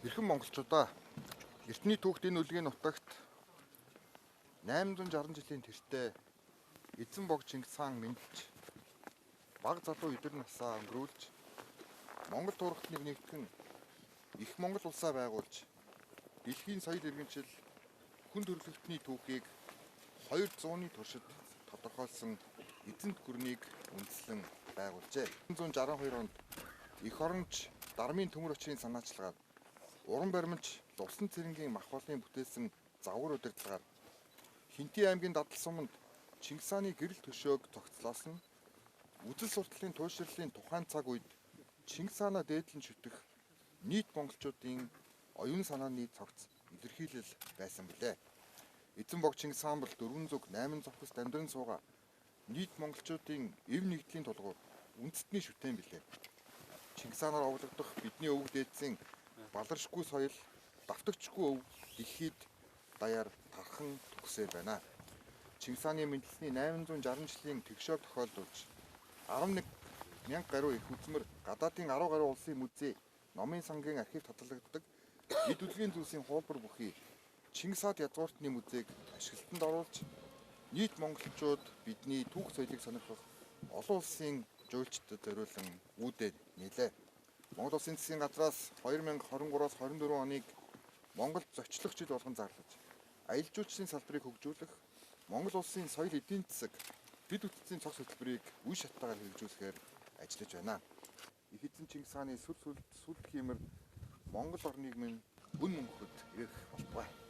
Эрхэм монголчуудаа эртний түүхт энэ үлгийн нутагт 860 жилийн тэртээ эзэн бог Чингис хаан мэндэлж бага залуу эдэр насаа өнгөрүүлж Монгол туурхтныг нэгтгэн их Монгол улсаа байгуулж дэлхийн соёл иргэншил хүн төрөлхтний түүхийг 200-ны туршид тодорхойлсон эзэнт гүрнийг үндэслэн байгуулжээ. 1962 онд эх оронч Дармын төмөр очрын санаачлагаар уран баримч Лувсан цэрэнгийн мах болын бүтээсэн завгар удирдлагаар Хинтээ аймгийн Дадал суманд Чингис хааны гэрэл төшөөг зохицлоосон үзэл сурталын туйшрлын тухайн цаг үед Чингис хаанаа дээдлэн шүтэх нийт монголчуудын оюун санааны цогц илэрхийлэл байсан билээ. Эзэн бог Чингис хаан бол 4 зүг 8 зохист амьдран суугаа нийт монголчуудын эв нэгдлийн тулгуур үндэстний шүтээн билээ. Чингис хаанаар овлогдох бидний өвөг дээдсийн баларшгүй соёл, давтагчгүй өв дэлхийд даяар тархан төгсөөр байна. Чингис хааны мэндэлсний 860 жилийн тэгшөөр тохиолдуулж 11,000 гаруй их үзмэр гадаадын 10 гаруй улсын музей, номын сангийн архив таталагддаг эд үлгийн зүйлсийн хуулбар бүхий Чингис хаад язгууртны музейг ашиглалтанд оруулж нийт монголчууд бидний түүх соёлыг сонирхох олон улсын жуулчдад зориулсан үүдээр нийлээ. Монгол Улсын засгийн газраас 2023-аас 24 оныг Монголд зочлох жил болгон зарлаж, аялал жуулчлалын салбарыг хөгжүүлэх, Монгол Улсын соёл эдийн засаг, дэд үтцийн цогц хөтөлбөрийг үе шаттайгаар хэрэгжүүлэхээр ажиллаж байна. Их эзэн Чингис хааны сүл хиймэр Монгол орныг минь үн мөнхөд ирэх болтугай.